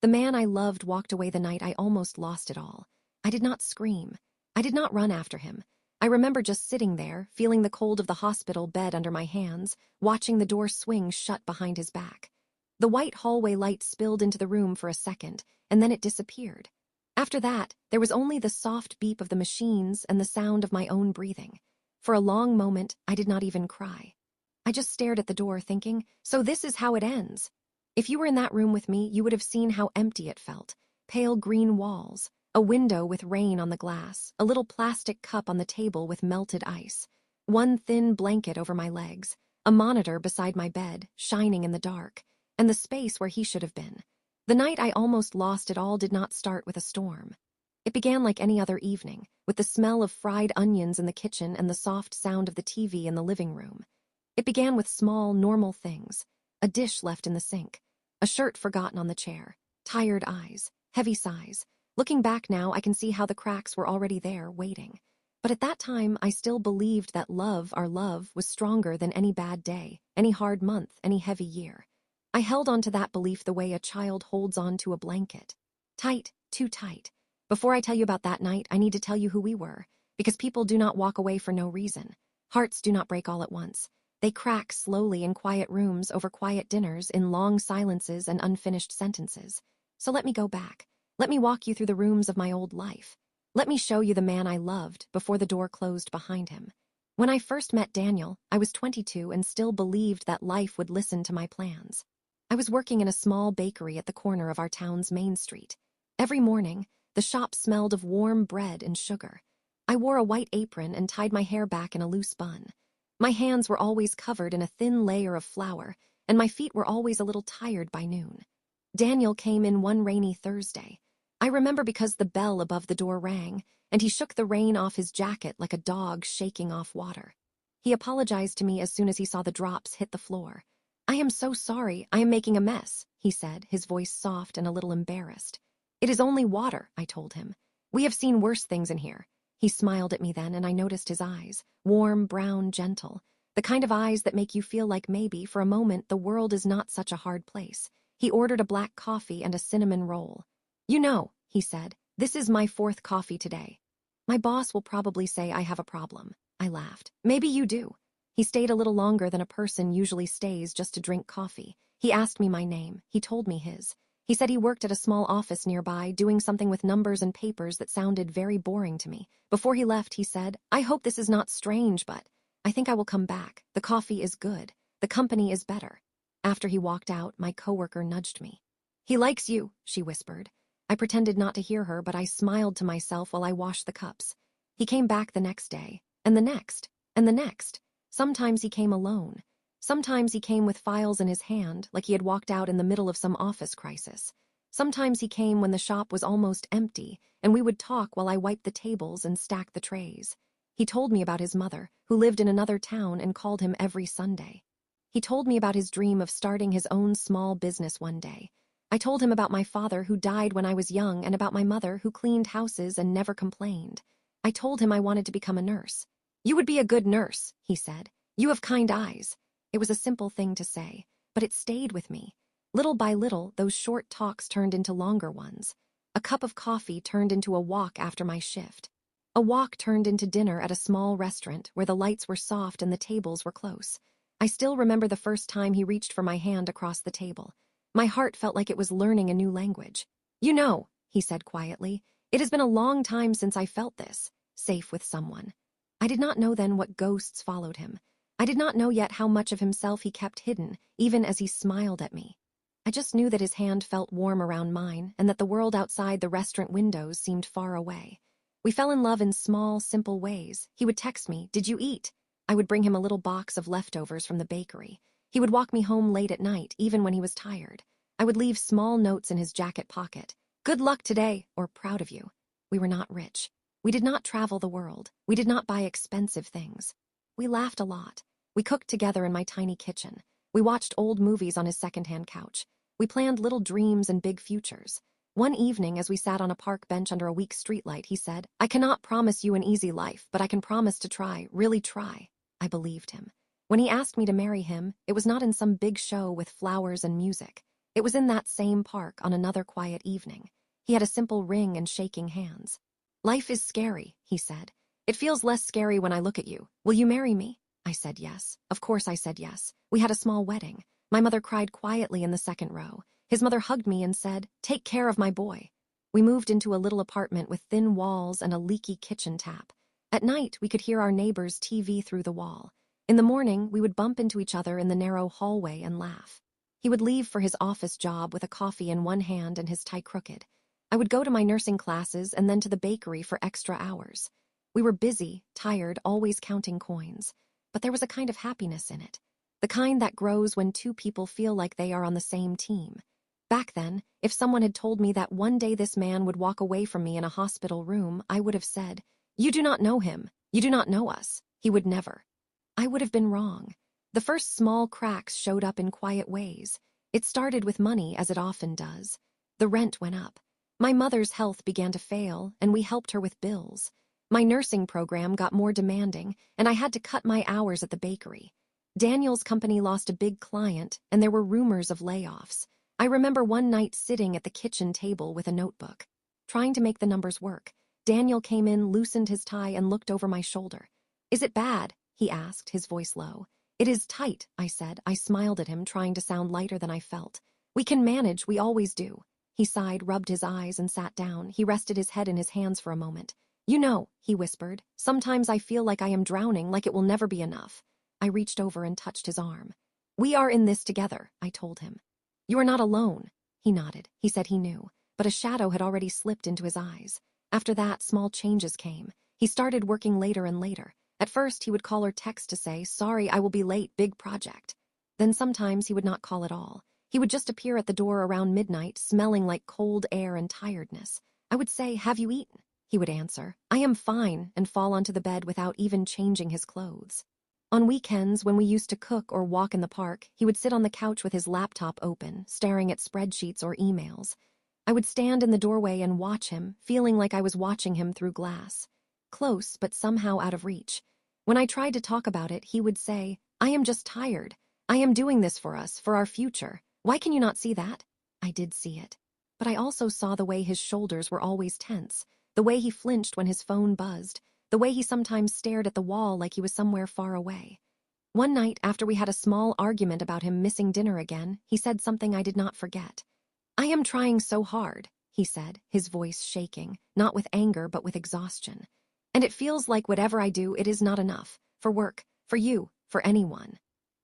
The man I loved walked away the night I almost lost it all. I did not scream. I did not run after him. I remember just sitting there, feeling the cold of the hospital bed under my hands, watching the door swing shut behind his back. The white hallway light spilled into the room for a second, and then it disappeared. After that, there was only the soft beep of the machines and the sound of my own breathing. For a long moment, I did not even cry. I just stared at the door thinking, so this is how it ends. If you were in that room with me, you would have seen how empty it felt. Pale green walls, a window with rain on the glass, a little plastic cup on the table with melted ice, one thin blanket over my legs, a monitor beside my bed, shining in the dark, and the space where he should have been. The night I almost lost it all did not start with a storm. It began like any other evening, with the smell of fried onions in the kitchen and the soft sound of the TV in the living room. It began with small, normal things. A dish left in the sink, a shirt forgotten on the chair, tired eyes, heavy sighs. Looking back now, I can see how the cracks were already there, waiting. But at that time, I still believed that love, our love, was stronger than any bad day, any hard month, any heavy year. I held on to that belief the way a child holds on to a blanket. Tight, too tight. Before I tell you about that night, I need to tell you who we were, because people do not walk away for no reason. Hearts do not break all at once. They crack slowly in quiet rooms over quiet dinners, in long silences and unfinished sentences. So let me go back. Let me walk you through the rooms of my old life. Let me show you the man I loved before the door closed behind him. When I first met Daniel, I was 22 and still believed that life would listen to my plans. I was working in a small bakery at the corner of our town's main street. Every morning, the shop smelled of warm bread and sugar. I wore a white apron and tied my hair back in a loose bun. My hands were always covered in a thin layer of flour, and my feet were always a little tired by noon. Daniel came in one rainy Thursday. I remember because the bell above the door rang, and he shook the rain off his jacket like a dog shaking off water. He apologized to me as soon as he saw the drops hit the floor. "I am so sorry, I am making a mess," he said, his voice soft and a little embarrassed. "It is only water," I told him. "We have seen worse things in here." He smiled at me then, and I noticed his eyes, warm, brown, gentle, the kind of eyes that make you feel like maybe, for a moment, the world is not such a hard place. He ordered a black coffee and a cinnamon roll. "You know," he said, "this is my 4th coffee today. My boss will probably say I have a problem." I laughed. "Maybe you do." He stayed a little longer than a person usually stays just to drink coffee. He asked me my name. He told me his. He said he worked at a small office nearby, doing something with numbers and papers that sounded very boring to me. Before he left, he said, "I hope this is not strange, but I think I will come back. The coffee is good. The company is better." After he walked out, my coworker nudged me. "He likes you," she whispered. I pretended not to hear her, but I smiled to myself while I washed the cups. He came back the next day, and the next, and the next. Sometimes he came alone. Sometimes he came with files in his hand, like he had walked out in the middle of some office crisis. Sometimes he came when the shop was almost empty, and we would talk while I wiped the tables and stacked the trays. He told me about his mother, who lived in another town and called him every Sunday. He told me about his dream of starting his own small business one day. I told him about my father, who died when I was young, and about my mother, who cleaned houses and never complained. I told him I wanted to become a nurse. "You would be a good nurse," he said. "You have kind eyes." It was a simple thing to say, but it stayed with me. Little by little, those short talks turned into longer ones. A cup of coffee turned into a walk after my shift. A walk turned into dinner at a small restaurant where the lights were soft and the tables were close. I still remember the first time he reached for my hand across the table. My heart felt like it was learning a new language. "You know," he said quietly, "it has been a long time since I felt this, safe with someone." I did not know then what ghosts followed him. I did not know yet how much of himself he kept hidden, even as he smiled at me. I just knew that his hand felt warm around mine, and that the world outside the restaurant windows seemed far away. We fell in love in small, simple ways. He would text me, "Did you eat?" I would bring him a little box of leftovers from the bakery. He would walk me home late at night, even when he was tired. I would leave small notes in his jacket pocket. "Good luck today," or "Proud of you." We were not rich. We did not travel the world. We did not buy expensive things. We laughed a lot. We cooked together in my tiny kitchen. We watched old movies on his secondhand couch. We planned little dreams and big futures. One evening, as we sat on a park bench under a weak streetlight, he said, "I cannot promise you an easy life, but I can promise to try, really try." I believed him. When he asked me to marry him, it was not in some big show with flowers and music. It was in that same park on another quiet evening. He had a simple ring and shaking hands. "Life is scary," he said. "It feels less scary when I look at you. Will you marry me?" I said yes. Of course I said yes. We had a small wedding. My mother cried quietly in the second row. His mother hugged me and said, "Take care of my boy." We moved into a little apartment with thin walls and a leaky kitchen tap. At night, we could hear our neighbor's TV through the wall. In the morning, we would bump into each other in the narrow hallway and laugh. He would leave for his office job with a coffee in one hand and his tie crooked. I would go to my nursing classes and then to the bakery for extra hours. We were busy, tired, always counting coins. But there was a kind of happiness in it. The kind that grows when two people feel like they are on the same team. Back then, if someone had told me that one day this man would walk away from me in a hospital room, I would have said, "You do not know him. You do not know us. He would never." I would have been wrong. The first small cracks showed up in quiet ways. It started with money, as it often does. The rent went up. My mother's health began to fail, and we helped her with bills. My nursing program got more demanding, and I had to cut my hours at the bakery. Daniel's company lost a big client, and there were rumors of layoffs. I remember one night sitting at the kitchen table with a notebook, trying to make the numbers work. Daniel came in, loosened his tie, and looked over my shoulder. "Is it bad?" he asked, his voice low. "It is tight," I said. I smiled at him, trying to sound lighter than I felt. "We can manage, we always do." He sighed, rubbed his eyes, and sat down. He rested his head in his hands for a moment. "You know," he whispered, "sometimes I feel like I am drowning, like it will never be enough." I reached over and touched his arm. "We are in this together," I told him. "You are not alone." He nodded. He said he knew, but a shadow had already slipped into his eyes. After that, small changes came. He started working later and later. At first, he would call or text to say, "Sorry, I will be late, big project." Then sometimes he would not call at all. He would just appear at the door around midnight, smelling like cold air and tiredness. I would say, "Have you eaten?" He would answer, "I am fine," and fall onto the bed without even changing his clothes. On weekends, when we used to cook or walk in the park, he would sit on the couch with his laptop open, staring at spreadsheets or emails. I would stand in the doorway and watch him, feeling like I was watching him through glass. Close, but somehow out of reach. When I tried to talk about it, he would say, "I am just tired. I am doing this for us, for our future. Why can you not see that?" I did see it. But I also saw the way his shoulders were always tense, the way he flinched when his phone buzzed, the way he sometimes stared at the wall like he was somewhere far away. One night, after we had a small argument about him missing dinner again, he said something I did not forget. "I am trying so hard," he said, his voice shaking, not with anger but with exhaustion. "And it feels like whatever I do, it is not enough. For work, for you, for anyone."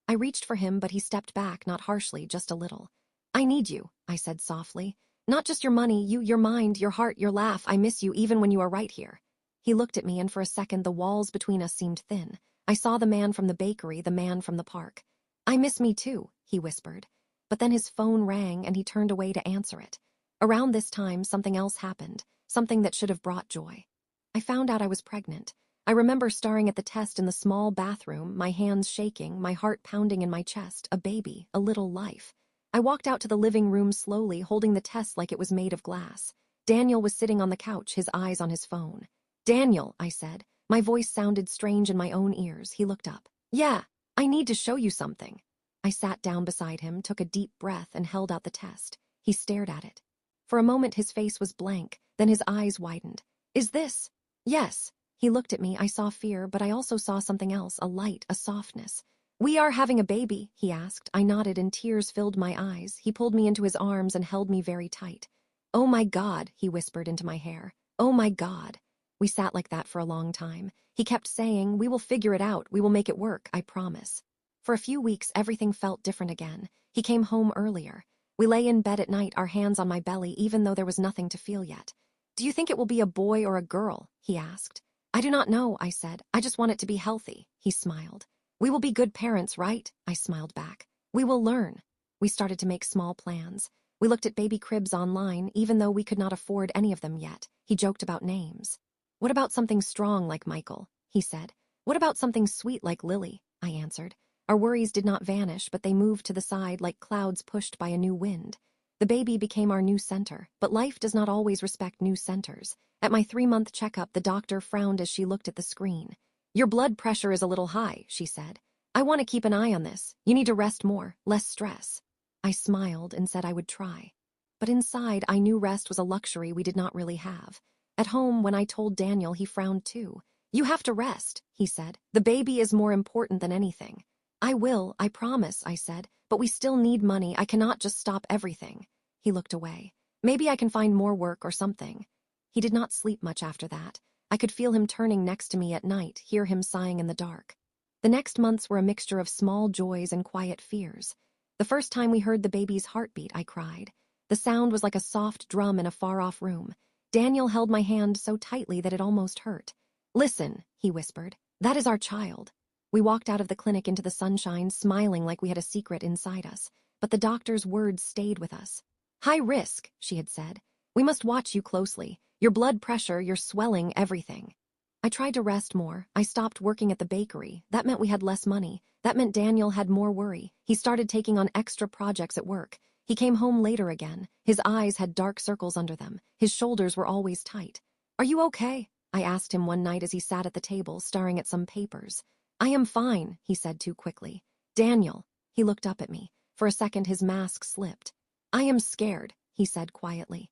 I reached for him, but he stepped back, not harshly, just a little. "I need you," I said softly. "Not just your money, your mind, your heart, your laugh. I miss you even when you are right here." He looked at me, and for a second the walls between us seemed thin. I saw the man from the bakery, the man from the park. "I miss me too," he whispered. But then his phone rang, and he turned away to answer it. Around this time, something else happened, something that should have brought joy. I found out I was pregnant. I remember staring at the test in the small bathroom, my hands shaking, my heart pounding in my chest, a baby, a little life. I walked out to the living room slowly, holding the test like it was made of glass. Daniel was sitting on the couch, his eyes on his phone. "Daniel," I said. My voice sounded strange in my own ears. He looked up. "Yeah, I need to show you something." I sat down beside him, took a deep breath, and held out the test. He stared at it. For a moment his face was blank, then his eyes widened. "Is this?" "Yes." He looked at me. I saw fear, but I also saw something else, a light, a softness. "We are having a baby?" he asked. I nodded, and tears filled my eyes. He pulled me into his arms and held me very tight. "Oh my God," he whispered into my hair. "Oh my God." We sat like that for a long time. He kept saying, "We will figure it out. We will make it work, I promise." For a few weeks, everything felt different again. He came home earlier. We lay in bed at night, our hands on my belly, even though there was nothing to feel yet. "Do you think it will be a boy or a girl?" he asked. "I do not know," I said. "I just want it to be healthy." He smiled. "We will be good parents, right?" I smiled back. "We will learn." We started to make small plans. We looked at baby cribs online, even though we could not afford any of them yet. He joked about names. "What about something strong like Michael?" he said. "What about something sweet like Lily?" I answered. Our worries did not vanish, but they moved to the side like clouds pushed by a new wind. The baby became our new center, but life does not always respect new centers. At my 3-month checkup, the doctor frowned as she looked at the screen. "Your blood pressure is a little high," she said. "I want to keep an eye on this. You need to rest more, less stress." I smiled and said I would try. But inside, I knew rest was a luxury we did not really have. At home, when I told Daniel, he frowned too. "You have to rest," he said. "The baby is more important than anything." "I will, I promise," I said. "But we still need money. I cannot just stop everything." He looked away. "Maybe I can find more work or something." He did not sleep much after that. I could feel him turning next to me at night, hear him sighing in the dark. The next months were a mixture of small joys and quiet fears. The first time we heard the baby's heartbeat, I cried. The sound was like a soft drum in a far-off room. Daniel held my hand so tightly that it almost hurt. "Listen," he whispered. "That is our child." We walked out of the clinic into the sunshine, smiling like we had a secret inside us. But the doctor's words stayed with us. "High risk," she had said. "We must watch you closely. Your blood pressure, your swelling, everything." I tried to rest more. I stopped working at the bakery. That meant we had less money. That meant Daniel had more worry. He started taking on extra projects at work. He came home later again. His eyes had dark circles under them. His shoulders were always tight. "Are you okay?" I asked him one night as he sat at the table, staring at some papers. "I am fine," he said too quickly. "Daniel." He looked up at me. For a second, his mask slipped. "I am scared," he said quietly.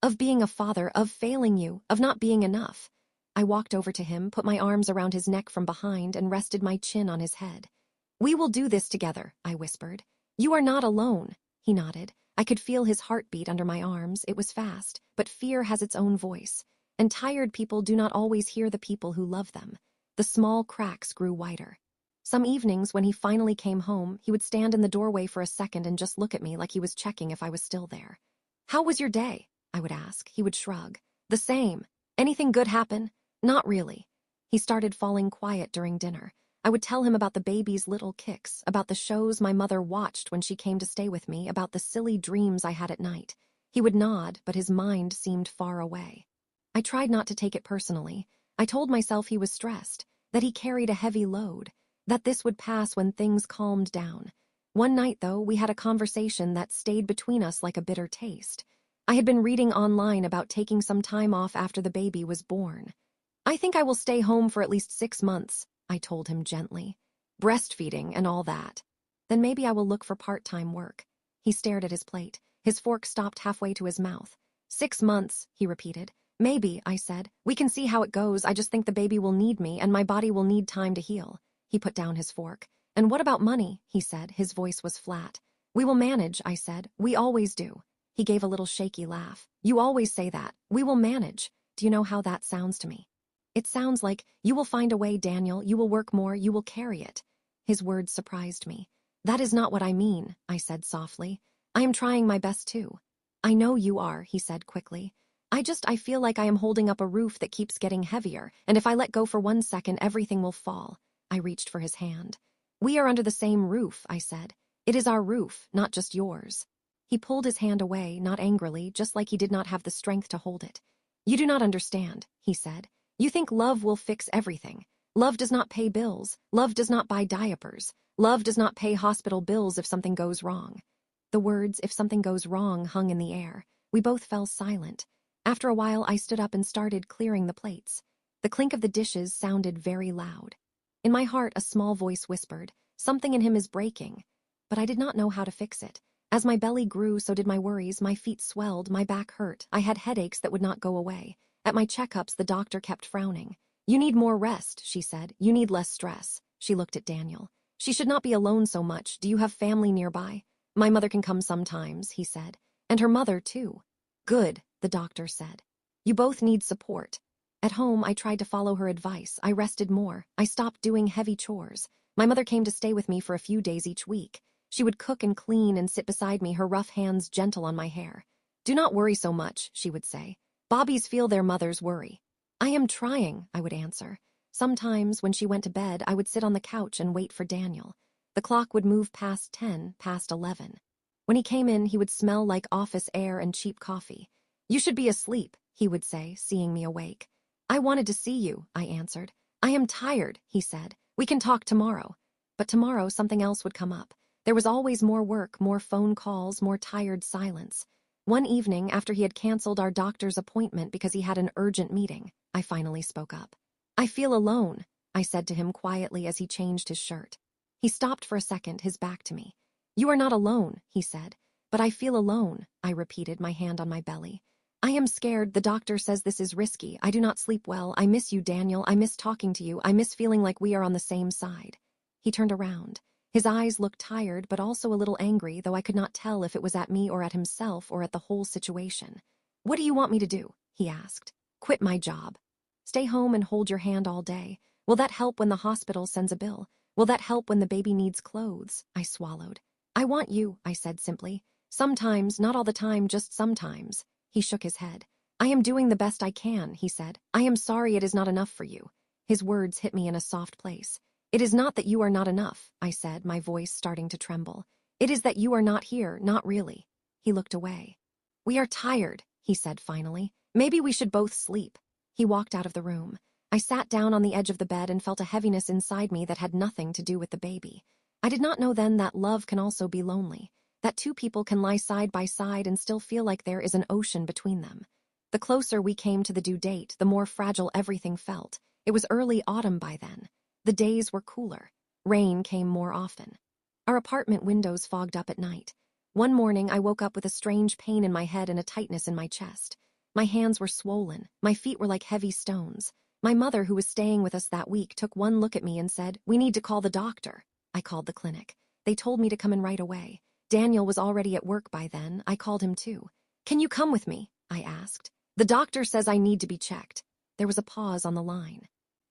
"Of being a father, of failing you, of not being enough." I walked over to him, put my arms around his neck from behind, and rested my chin on his head. "We will do this together," I whispered. "You are not alone." He nodded. I could feel his heartbeat under my arms. It was fast, but fear has its own voice. And tired people do not always hear the people who love them. The small cracks grew wider. Some evenings, when he finally came home, he would stand in the doorway for a second and just look at me like he was checking if I was still there. "How was your day?" I would ask. He would shrug. "The same. Anything good happen?" "Not really." He started falling quiet during dinner. I would tell him about the baby's little kicks, about the shows my mother watched when she came to stay with me, about the silly dreams I had at night. He would nod, but his mind seemed far away. I tried not to take it personally. I told myself he was stressed, that he carried a heavy load, that this would pass when things calmed down. One night, though, we had a conversation that stayed between us like a bitter taste. I had been reading online about taking some time off after the baby was born. "I think I will stay home for at least 6 months, I told him gently. "Breastfeeding and all that. Then maybe I will look for part-time work." He stared at his plate. His fork stopped halfway to his mouth. 6 months, he repeated. "Maybe," I said. "We can see how it goes. I just think the baby will need me, and my body will need time to heal." He put down his fork. "And what about money?" he said. His voice was flat. "We will manage," I said. "We always do." He gave a little shaky laugh. "You always say that. We will manage. Do you know how that sounds to me?" "It sounds like, you will find a way, Daniel. You will work more. You will carry it." His words surprised me. "That is not what I mean," I said softly. "I am trying my best too." "I know you are," he said quickly. I feel like I am holding up a roof that keeps getting heavier, and if I let go for 1 second, everything will fall." I reached for his hand. "We are under the same roof," I said. "It is our roof, not just yours." He pulled his hand away, not angrily, just like he did not have the strength to hold it. "You do not understand," he said. "You think love will fix everything. Love does not pay bills. Love does not buy diapers. Love does not pay hospital bills if something goes wrong." The words, "if something goes wrong," hung in the air. We both fell silent. After a while, I stood up and started clearing the plates. The clink of the dishes sounded very loud. In my heart, a small voice whispered, "Something in him is breaking." But I did not know how to fix it. As my belly grew, so did my worries. My feet swelled, my back hurt. I had headaches that would not go away. At my checkups, the doctor kept frowning. "You need more rest," she said. "You need less stress." She looked at Daniel. "She should not be alone so much. Do you have family nearby?" "My mother can come sometimes," he said. "And her mother, too." "Good," the doctor said. "You both need support." At home, I tried to follow her advice. I rested more. I stopped doing heavy chores. My mother came to stay with me for a few days each week. She would cook and clean and sit beside me, her rough hands gentle on my hair. "Do not worry so much," she would say. "Bobbies feel their mothers worry." "I am trying," I would answer. Sometimes, when she went to bed, I would sit on the couch and wait for Daniel. The clock would move past 10, past 11. When he came in, he would smell like office air and cheap coffee. "You should be asleep," he would say, seeing me awake. "I wanted to see you," I answered. "I am tired," he said. "We can talk tomorrow." But tomorrow, something else would come up. There was always more work, more phone calls, more tired silence. One evening, after he had canceled our doctor's appointment because he had an urgent meeting, I finally spoke up. "I feel alone," I said to him quietly as he changed his shirt. He stopped for a second, his back to me. "You are not alone," he said. But I feel alone, I repeated, my hand on my belly. I am scared. The doctor says this is risky. I do not sleep well. I miss you, Daniel. I miss talking to you. I miss feeling like we are on the same side. He turned around. His eyes looked tired, but also a little angry, though I could not tell if it was at me or at himself or at the whole situation. What do you want me to do? He asked. Quit my job. Stay home and hold your hand all day. Will that help when the hospital sends a bill? Will that help when the baby needs clothes? I swallowed. I want you, I said simply. Sometimes, not all the time, just sometimes. He shook his head. I am doing the best I can, he said. I am sorry it is not enough for you. His words hit me in a soft place. It is not that you are not enough, I said, my voice starting to tremble. It is that you are not here, not really. He looked away. We are tired, he said finally. Maybe we should both sleep. He walked out of the room. I sat down on the edge of the bed and felt a heaviness inside me that had nothing to do with the baby. I did not know then that love can also be lonely, that two people can lie side by side and still feel like there is an ocean between them. The closer we came to the due date, the more fragile everything felt. It was early autumn by then. The days were cooler. Rain came more often. Our apartment windows fogged up at night. One morning, I woke up with a strange pain in my head and a tightness in my chest. My hands were swollen. My feet were like heavy stones. My mother, who was staying with us that week, took one look at me and said, "We need to call the doctor." I called the clinic. They told me to come in right away. Daniel was already at work by then. I called him too. "Can you come with me?" I asked. "The doctor says I need to be checked." There was a pause on the line.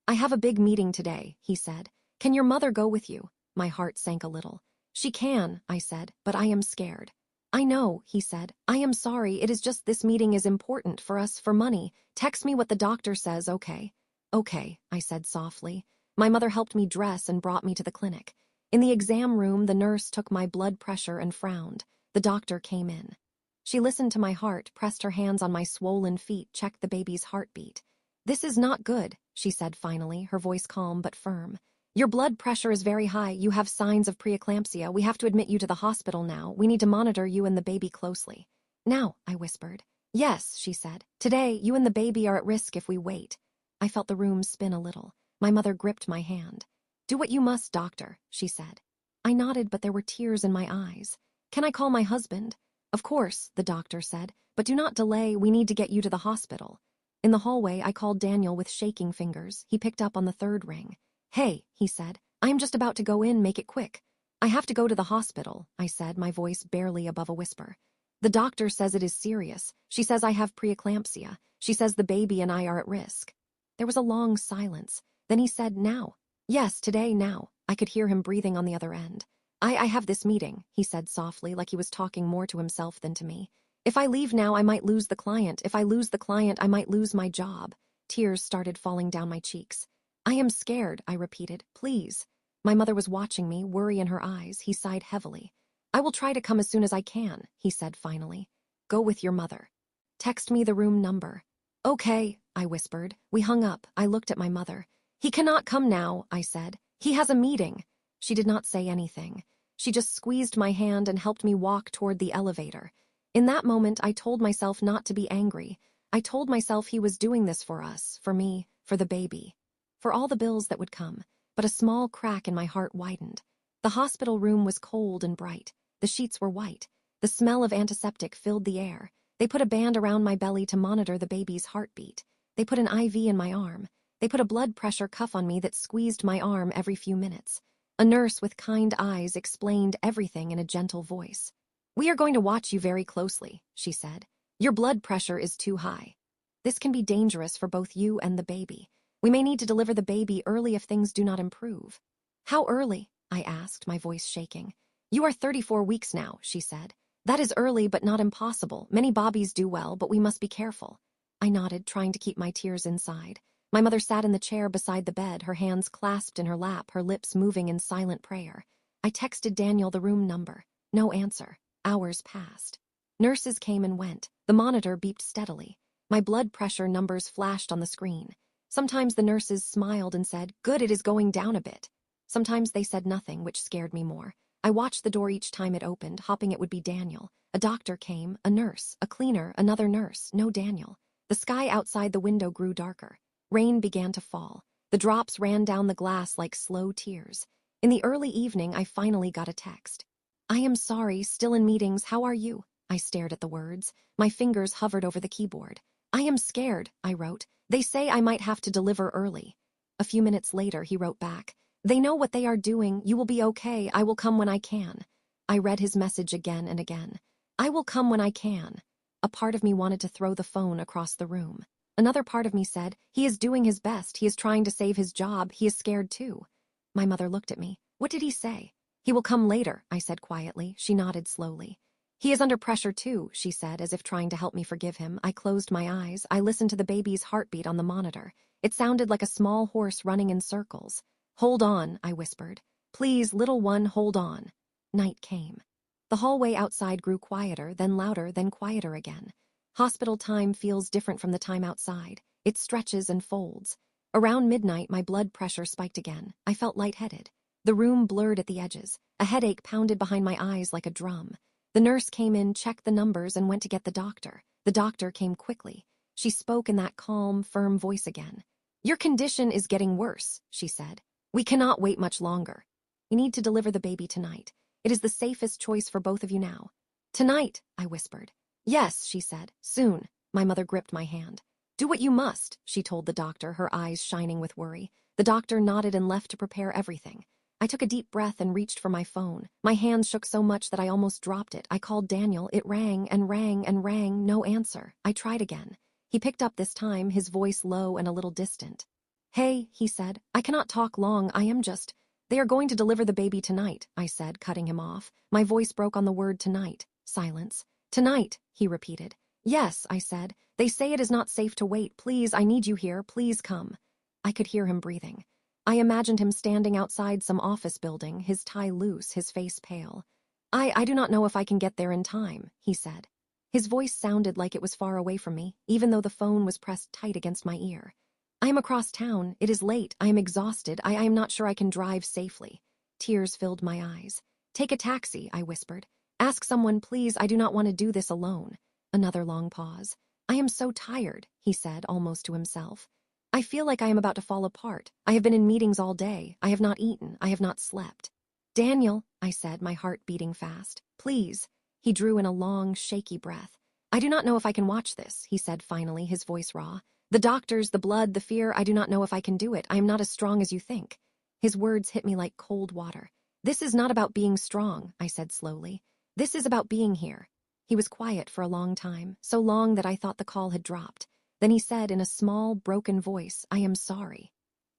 "I have a big meeting today," he said. "Can your mother go with you?" My heart sank a little. "She can," I said, "but I am scared." "I know," he said. "I am sorry. It is just this meeting is important for us, for money. Text me what the doctor says, okay?" "Okay," I said softly. My mother helped me dress and brought me to the clinic. In the exam room, the nurse took my blood pressure and frowned. The doctor came in. She listened to my heart, pressed her hands on my swollen feet, checked the baby's heartbeat. "This is not good," she said finally, her voice calm but firm. "Your blood pressure is very high. You have signs of preeclampsia. We have to admit you to the hospital now. We need to monitor you and the baby closely." "Now," I whispered. "Yes," she said. "Today, you and the baby are at risk if we wait." I felt the room spin a little. My mother gripped my hand. "Do what you must, doctor," she said. I nodded, but there were tears in my eyes. "Can I call my husband?" "Of course," the doctor said, "but do not delay. We need to get you to the hospital." In the hallway, I called Daniel with shaking fingers. He picked up on the third ring. "Hey," he said, "I am just about to go in. Make it quick." "I have to go to the hospital," I said, my voice barely above a whisper. "The doctor says it is serious. She says I have preeclampsia. She says the baby and I are at risk." There was a long silence. Then he said, "Now." "Yes, today, now." I could hear him breathing on the other end. I have this meeting," he said softly, like he was talking more to himself than to me. "If I leave now, I might lose the client. If I lose the client, I might lose my job." Tears started falling down my cheeks. "I am scared," I repeated. "Please." My mother was watching me, worry in her eyes. He sighed heavily. "I will try to come as soon as I can," he said finally. "Go with your mother. Text me the room number." "Okay," I whispered. We hung up. I looked at my mother. "He cannot come now," I said. "He has a meeting." She did not say anything. She just squeezed my hand and helped me walk toward the elevator. In that moment, I told myself not to be angry. I told myself he was doing this for us, for me, for the baby, for all the bills that would come. But a small crack in my heart widened. The hospital room was cold and bright. The sheets were white. The smell of antiseptic filled the air. They put a band around my belly to monitor the baby's heartbeat. They put an IV in my arm. They put a blood pressure cuff on me that squeezed my arm every few minutes. A nurse with kind eyes explained everything in a gentle voice. "We are going to watch you very closely," she said. "Your blood pressure is too high. This can be dangerous for both you and the baby. We may need to deliver the baby early if things do not improve." "How early?" I asked, my voice shaking. "You are 34 weeks now," she said. "That is early but not impossible. Many bobbies do well, but we must be careful." I nodded, trying to keep my tears inside. My mother sat in the chair beside the bed, her hands clasped in her lap, her lips moving in silent prayer. I texted Daniel the room number. No answer. Hours passed. Nurses came and went. The monitor beeped steadily. My blood pressure numbers flashed on the screen. Sometimes the nurses smiled and said, "Good, it is going down a bit." Sometimes they said nothing, which scared me more. I watched the door each time it opened, hoping it would be Daniel. A doctor came, a nurse, a cleaner, another nurse, no Daniel. The sky outside the window grew darker. Rain began to fall. The drops ran down the glass like slow tears. In the early evening, I finally got a text. I am sorry, still in meetings, how are you? I stared at the words. My fingers hovered over the keyboard. I am scared, I wrote. They say I might have to deliver early. A few minutes later, he wrote back. They know what they are doing. You will be okay. I will come when I can. I read his message again and again. I will come when I can. A part of me wanted to throw the phone across the room. Another part of me said, he is doing his best. He is trying to save his job. He is scared too. My mother looked at me. What did he say? He will come later, I said quietly. She nodded slowly. He is under pressure too, she said, as if trying to help me forgive him. I closed my eyes. I listened to the baby's heartbeat on the monitor. It sounded like a small horse running in circles. Hold on, I whispered. Please, little one, hold on. Night came. The hallway outside grew quieter, then louder, then quieter again. Hospital time feels different from the time outside. It stretches and folds. Around midnight, my blood pressure spiked again. I felt lightheaded. The room blurred at the edges. A headache pounded behind my eyes like a drum. The nurse came in, checked the numbers, and went to get the doctor. The doctor came quickly. She spoke in that calm, firm voice again. Your condition is getting worse, she said. We cannot wait much longer. We need to deliver the baby tonight. It is the safest choice for both of you now. Tonight, I whispered. Yes, she said. Soon. My mother gripped my hand. Do what you must, she told the doctor, her eyes shining with worry. The doctor nodded and left to prepare everything. I took a deep breath and reached for my phone. My hands shook so much that I almost dropped it. I called Daniel. It rang and rang and rang. No answer. I tried again. He picked up this time, his voice low and a little distant. Hey, he said. I cannot talk long. They are going to deliver the baby tonight, I said, cutting him off. My voice broke on the word tonight. Silence. Tonight, he repeated. Yes, I said. They say it is not safe to wait. Please, I need you here. Please come. I could hear him breathing. I imagined him standing outside some office building, his tie loose, his face pale. I do not know if I can get there in time, he said. His voice sounded like it was far away from me, even though the phone was pressed tight against my ear. I am across town. It is late. I am exhausted. I am not sure I can drive safely. Tears filled my eyes. Take a taxi, I whispered. Ask someone, please. I do not want to do this alone. Another long pause. I am so tired, he said, almost to himself. I feel like I am about to fall apart. I have been in meetings all day. I have not eaten. I have not slept. Daniel, I said, my heart beating fast. Please. He drew in a long, shaky breath. I do not know if I can watch this, he said finally, his voice raw. The doctors, the blood, the fear, I do not know if I can do it. I am not as strong as you think. His words hit me like cold water. This is not about being strong, I said slowly. This is about being here. He was quiet for a long time, so long that I thought the call had dropped. Then he said in a small, broken voice, I am sorry.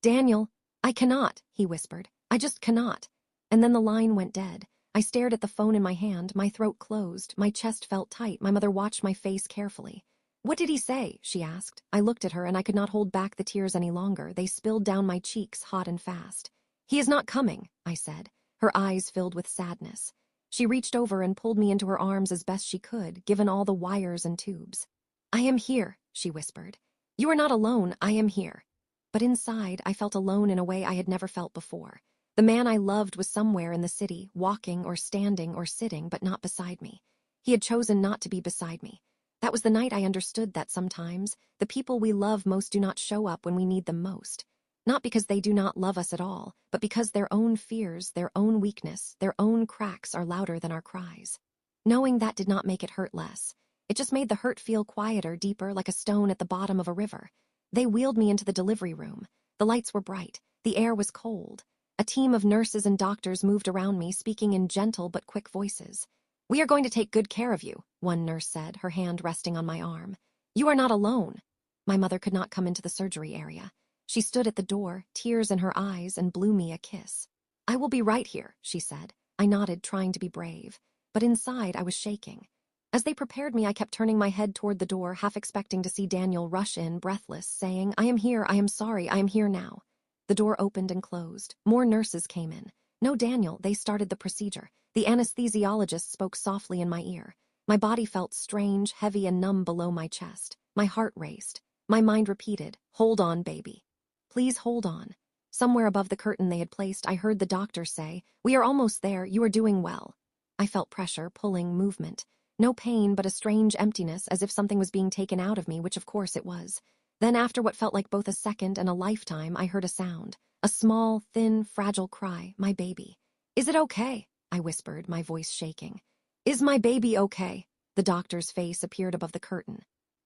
Daniel, I cannot, he whispered. I just cannot. And then the line went dead. I stared at the phone in my hand, my throat closed, my chest felt tight. My mother watched my face carefully. What did he say? She asked. I looked at her and I could not hold back the tears any longer. They spilled down my cheeks hot and fast. He is not coming, I said, her eyes filled with sadness. She reached over and pulled me into her arms as best she could, given all the wires and tubes. I am here, she whispered. You are not alone, I am here. But inside, I felt alone in a way I had never felt before. The man I loved was somewhere in the city, walking or standing or sitting, but not beside me. He had chosen not to be beside me. That was the night I understood that sometimes the people we love most do not show up when we need them most. Not because they do not love us at all, but because their own fears, their own weakness, their own cracks are louder than our cries. Knowing that did not make it hurt less. It just made the hurt feel quieter, deeper, like a stone at the bottom of a river. They wheeled me into the delivery room. The lights were bright. The air was cold. A team of nurses and doctors moved around me, speaking in gentle but quick voices. We are going to take good care of you, one nurse said, her hand resting on my arm. You are not alone. My mother could not come into the surgery area. She stood at the door, tears in her eyes, and blew me a kiss. I will be right here, she said. I nodded, trying to be brave. But inside, I was shaking. As they prepared me, I kept turning my head toward the door, half expecting to see Daniel rush in, breathless, saying, I am here, I am sorry, I am here now. The door opened and closed. More nurses came in. No, Daniel, they started the procedure. The anesthesiologist spoke softly in my ear. My body felt strange, heavy, and numb below my chest. My heart raced. My mind repeated, hold on, baby. Please hold on. Somewhere above the curtain they had placed, I heard the doctor say, we are almost there, you are doing well. I felt pressure, pulling, movement. No pain, but a strange emptiness, as if something was being taken out of me, which of course it was. Then after what felt like both a second and a lifetime, I heard a sound. A small, thin, fragile cry, my baby. Is it okay? I whispered, my voice shaking. Is my baby okay? The doctor's face appeared above the curtain.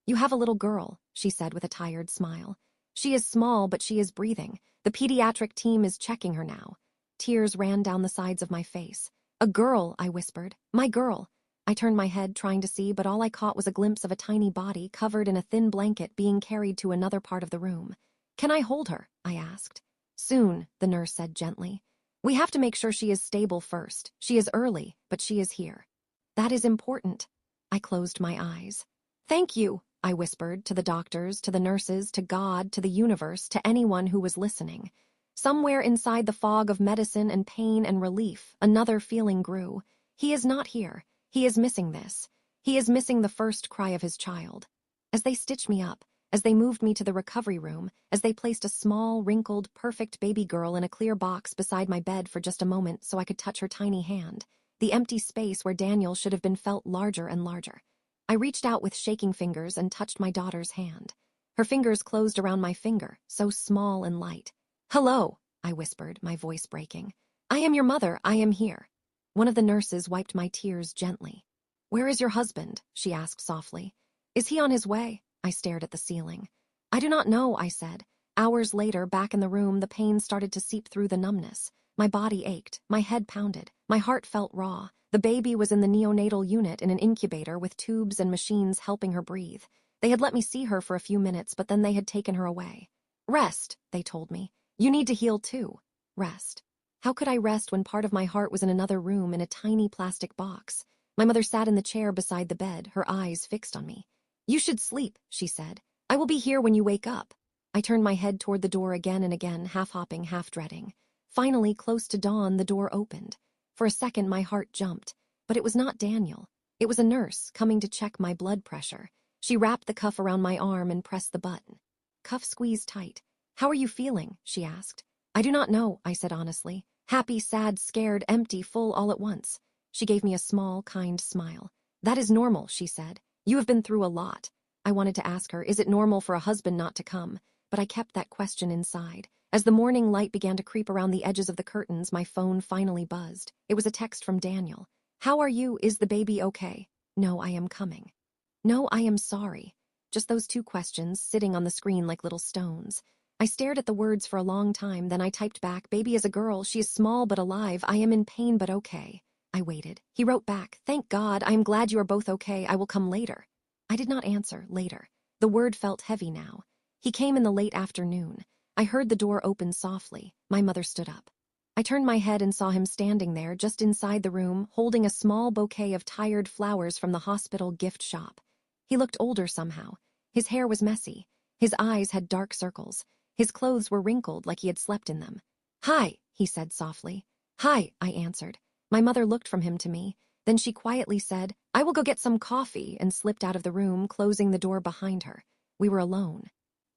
You have a little girl, she said with a tired smile. She is small, but she is breathing. The pediatric team is checking her now. Tears ran down the sides of my face. A girl, I whispered. My girl. I turned my head, trying to see, but all I caught was a glimpse of a tiny body covered in a thin blanket being carried to another part of the room. Can I hold her? I asked. Soon, the nurse said gently. We have to make sure she is stable first. She is early, but she is here. That is important. I closed my eyes. Thank you, I whispered, to the doctors, to the nurses, to God, to the universe, to anyone who was listening. Somewhere inside the fog of medicine and pain and relief, another feeling grew. He is not here. He is missing this. He is missing the first cry of his child. As they stitched me up, as they moved me to the recovery room, as they placed a small, wrinkled, perfect baby girl in a clear box beside my bed for just a moment so I could touch her tiny hand, the empty space where Daniel should have been felt larger and larger. I reached out with shaking fingers and touched my daughter's hand. Her fingers closed around my finger, so small and light. Hello, I whispered, my voice breaking. I am your mother, I am here. One of the nurses wiped my tears gently. Where is your husband? She asked softly. Is he on his way? I stared at the ceiling. I do not know, I said. Hours later, back in the room, the pain started to seep through the numbness. My body ached, my head pounded, my heart felt raw. The baby was in the neonatal unit in an incubator with tubes and machines helping her breathe. They had let me see her for a few minutes, but then they had taken her away. Rest, they told me. You need to heal too. Rest. How could I rest when part of my heart was in another room in a tiny plastic box? My mother sat in the chair beside the bed, her eyes fixed on me. You should sleep, she said. I will be here when you wake up. I turned my head toward the door again and again, half hopping, half dreading. Finally, close to dawn, the door opened. For a second, my heart jumped. But it was not Daniel. It was a nurse coming to check my blood pressure. She wrapped the cuff around my arm and pressed the button. Cuff squeezed tight. How are you feeling? She asked. I do not know, I said honestly. Happy, sad, scared, empty, full all at once. She gave me a small, kind smile. That is normal, she said. You have been through a lot. I wanted to ask her, is it normal for a husband not to come? But I kept that question inside. As the morning light began to creep around the edges of the curtains, my phone finally buzzed. It was a text from Daniel. How are you? Is the baby okay? No, I am coming. No, I am sorry. Just those two questions sitting on the screen like little stones. I stared at the words for a long time, then I typed back, baby is a girl, she is small but alive, I am in pain but okay. I waited. He wrote back, thank God, I am glad you are both okay, I will come later. I did not answer, later. The word felt heavy now. He came in the late afternoon. I heard the door open softly. My mother stood up. I turned my head and saw him standing there just inside the room, holding a small bouquet of tired flowers from the hospital gift shop. He looked older somehow. His hair was messy. His eyes had dark circles. His clothes were wrinkled like he had slept in them. Hi, he said softly. Hi, I answered. My mother looked from him to me. Then she quietly said, I will go get some coffee, and slipped out of the room, closing the door behind her. We were alone.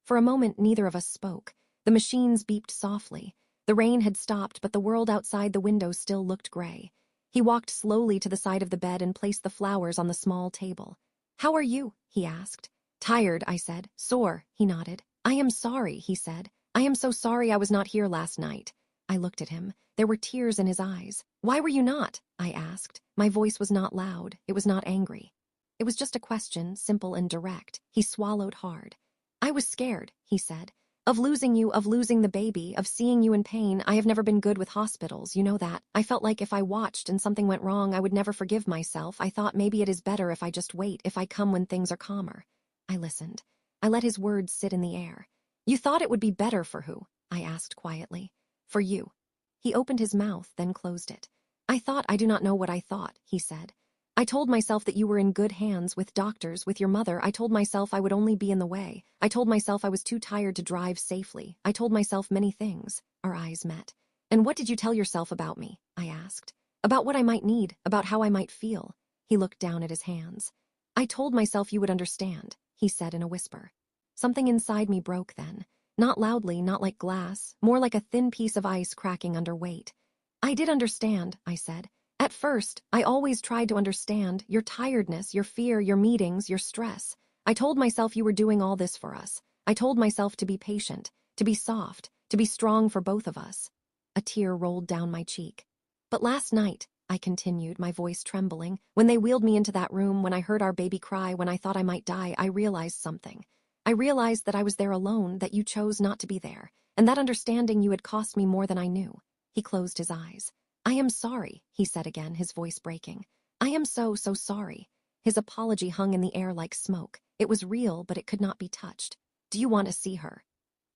For a moment, neither of us spoke. The machines beeped softly. The rain had stopped, but the world outside the window still looked gray. He walked slowly to the side of the bed and placed the flowers on the small table. How are you? He asked. Tired, I said. Sore, he nodded. I am sorry, he said. I am so sorry I was not here last night. I looked at him. There were tears in his eyes. Why were you not? I asked. My voice was not loud. It was not angry. It was just a question, simple and direct. He swallowed hard. I was scared, he said. Of losing you, of losing the baby, of seeing you in pain. I have never been good with hospitals, you know that. I felt like if I watched and something went wrong, I would never forgive myself. I thought maybe it is better if I just wait, if I come when things are calmer. I listened. I let his words sit in the air. You thought it would be better for who? I asked quietly. For you. He opened his mouth, then closed it. I do not know what I thought, he said. I told myself that you were in good hands with doctors, with your mother. I told myself I would only be in the way. I told myself I was too tired to drive safely. I told myself many things. Our eyes met. And what did you tell yourself about me? I asked. About what I might need, about how I might feel. He looked down at his hands. I told myself you would understand, he said in a whisper. Something inside me broke then. Not loudly, not like glass, more like a thin piece of ice cracking under weight. I did understand, I said. At first, I always tried to understand your tiredness, your fear, your meetings, your stress. I told myself you were doing all this for us. I told myself to be patient, to be soft, to be strong for both of us. A tear rolled down my cheek. But last night, I continued, my voice trembling. When they wheeled me into that room, when I heard our baby cry, when I thought I might die, I realized something. I realized that I was there alone, that you chose not to be there, and that understanding you had cost me more than I knew. He closed his eyes. I am sorry, he said again, his voice breaking. I am so sorry. His apology hung in the air like smoke. It was real, but it could not be touched. Do you want to see her?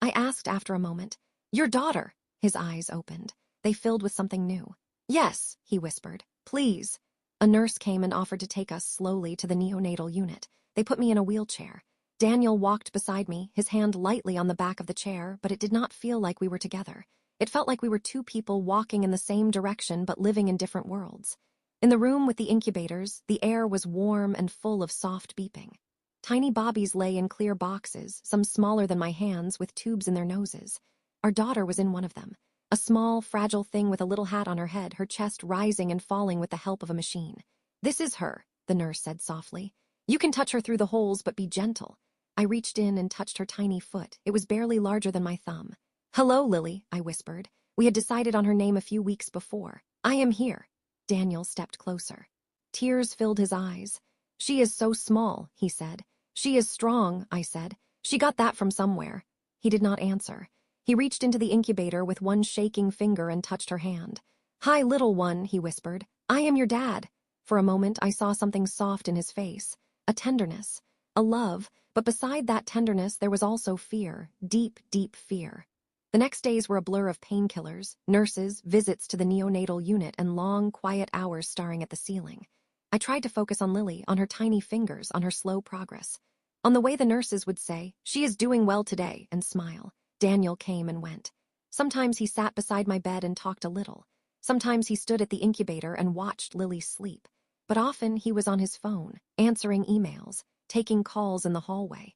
I asked after a moment. Your daughter. His eyes opened. They filled with something new. Yes, he whispered. Please. A nurse came and offered to take us slowly to the neonatal unit. They put me in a wheelchair. Daniel walked beside me, his hand lightly on the back of the chair, but it did not feel like we were together. It felt like we were two people walking in the same direction but living in different worlds. In the room with the incubators, the air was warm and full of soft beeping. Tiny bobbies lay in clear boxes, some smaller than my hands, with tubes in their noses. Our daughter was in one of them. A small, fragile thing with a little hat on her head, her chest rising and falling with the help of a machine. This is her, the nurse said softly. You can touch her through the holes, but be gentle. I reached in and touched her tiny foot. It was barely larger than my thumb. Hello, Lily, I whispered. We had decided on her name a few weeks before. I am here. Daniel stepped closer. Tears filled his eyes. She is so small, he said. She is strong, I said. She got that from somewhere. He did not answer. He reached into the incubator with one shaking finger and touched her hand. Hi, little one, he whispered. I am your dad. For a moment, I saw something soft in his face. A tenderness. A love. But beside that tenderness, there was also fear. Deep, deep fear. The next days were a blur of painkillers, nurses, visits to the neonatal unit, and long, quiet hours staring at the ceiling. I tried to focus on Lily, on her tiny fingers, on her slow progress. On the way the nurses would say, she is doing well today, and smile. Daniel came and went. Sometimes he sat beside my bed and talked a little. Sometimes he stood at the incubator and watched Lily sleep. But often he was on his phone, answering emails, taking calls in the hallway,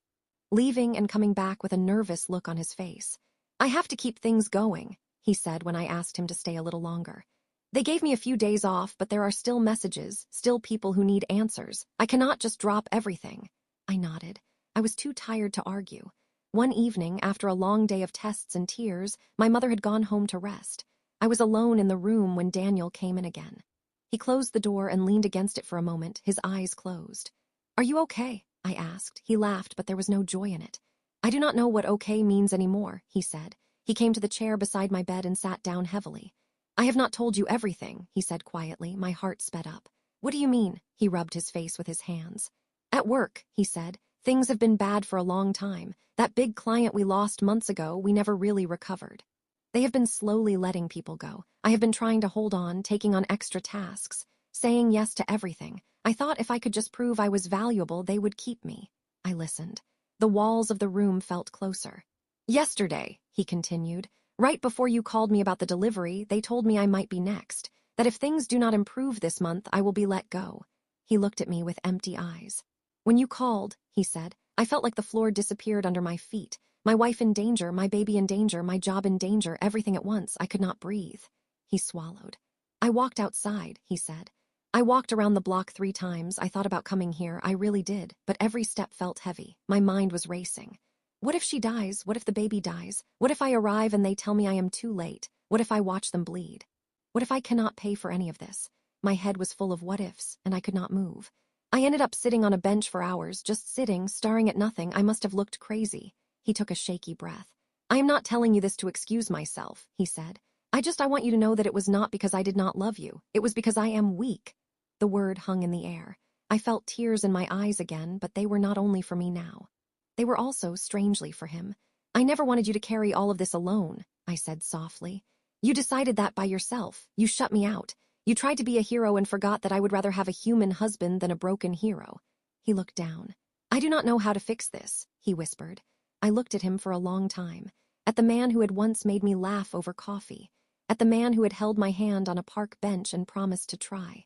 leaving and coming back with a nervous look on his face. I have to keep things going, he said when I asked him to stay a little longer. They gave me a few days off, but there are still messages, still people who need answers. I cannot just drop everything. I nodded. I was too tired to argue. One evening, after a long day of tests and tears, my mother had gone home to rest. I was alone in the room when Daniel came in again. He closed the door and leaned against it for a moment, his eyes closed. Are you okay? I asked. He laughed, but there was no joy in it. I do not know what okay means anymore, he said. He came to the chair beside my bed and sat down heavily. I have not told you everything, he said quietly. My heart sped up. What do you mean? He rubbed his face with his hands. At work, he said. Things have been bad for a long time. That big client we lost months ago, we never really recovered. They have been slowly letting people go. I have been trying to hold on, taking on extra tasks, saying yes to everything. I thought if I could just prove I was valuable, they would keep me. I listened. The walls of the room felt closer. Yesterday, he continued, right before you called me about the delivery, they told me I might be next, that if things do not improve this month, I will be let go. He looked at me with empty eyes. When you called, he said, I felt like the floor disappeared under my feet. My wife in danger, my baby in danger, my job in danger, everything at once. I could not breathe. He swallowed. I walked outside, he said. I walked around the block 3 times. I thought about coming here. I really did. But every step felt heavy. My mind was racing. What if she dies? What if the baby dies? What if I arrive and they tell me I am too late? What if I watch them bleed? What if I cannot pay for any of this? My head was full of what ifs, and I could not move. I ended up sitting on a bench for hours, just sitting, staring at nothing. I must have looked crazy. He took a shaky breath. I am not telling you this to excuse myself, he said. I want you to know that it was not because I did not love you. It was because I am weak. The word hung in the air. I felt tears in my eyes again, but they were not only for me now. They were also, strangely, for him. I never wanted you to carry all of this alone, I said softly. You decided that by yourself. You shut me out. You tried to be a hero and forgot that I would rather have a human husband than a broken hero. He looked down. I do not know how to fix this, he whispered. I looked at him for a long time, at the man who had once made me laugh over coffee, at the man who had held my hand on a park bench and promised to try.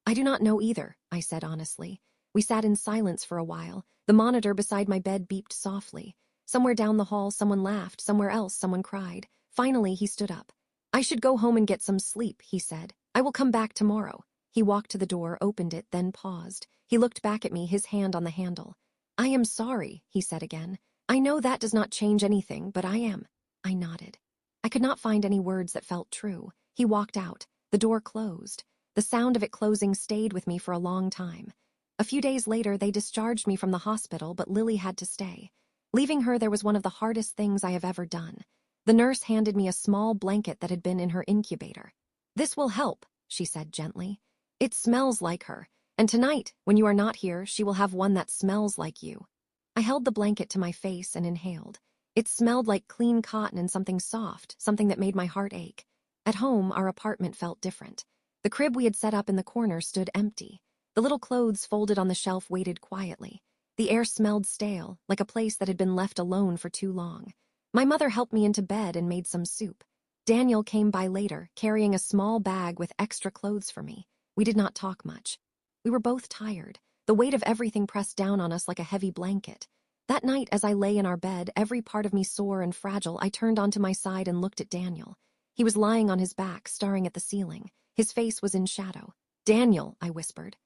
I do not know either, I said honestly. We sat in silence for a while. The monitor beside my bed beeped softly. Somewhere down the hall, someone laughed. Somewhere else, someone cried. Finally, he stood up. I should go home and get some sleep, he said. I will come back tomorrow. He walked to the door, opened it, then paused. He looked back at me, his hand on the handle. I am sorry, he said again. I know that does not change anything, but I am. I nodded. I could not find any words that felt true. He walked out. The door closed. The sound of it closing stayed with me for a long time. A few days later, they discharged me from the hospital, but Lily had to stay. Leaving her there was one of the hardest things I have ever done. The nurse handed me a small blanket that had been in her incubator. "This will help," she said gently. "It smells like her, and tonight, when you are not here, she will have one that smells like you." I held the blanket to my face and inhaled. It smelled like clean cotton and something soft, something that made my heart ache. At home, our apartment felt different. The crib we had set up in the corner stood empty. The little clothes folded on the shelf waited quietly. The air smelled stale, like a place that had been left alone for too long. My mother helped me into bed and made some soup. Daniel came by later, carrying a small bag with extra clothes for me. We did not talk much. We were both tired. The weight of everything pressed down on us like a heavy blanket. That night, as I lay in our bed, every part of me sore and fragile, I turned onto my side and looked at Daniel. He was lying on his back, staring at the ceiling. His face was in shadow. "Daniel," I whispered.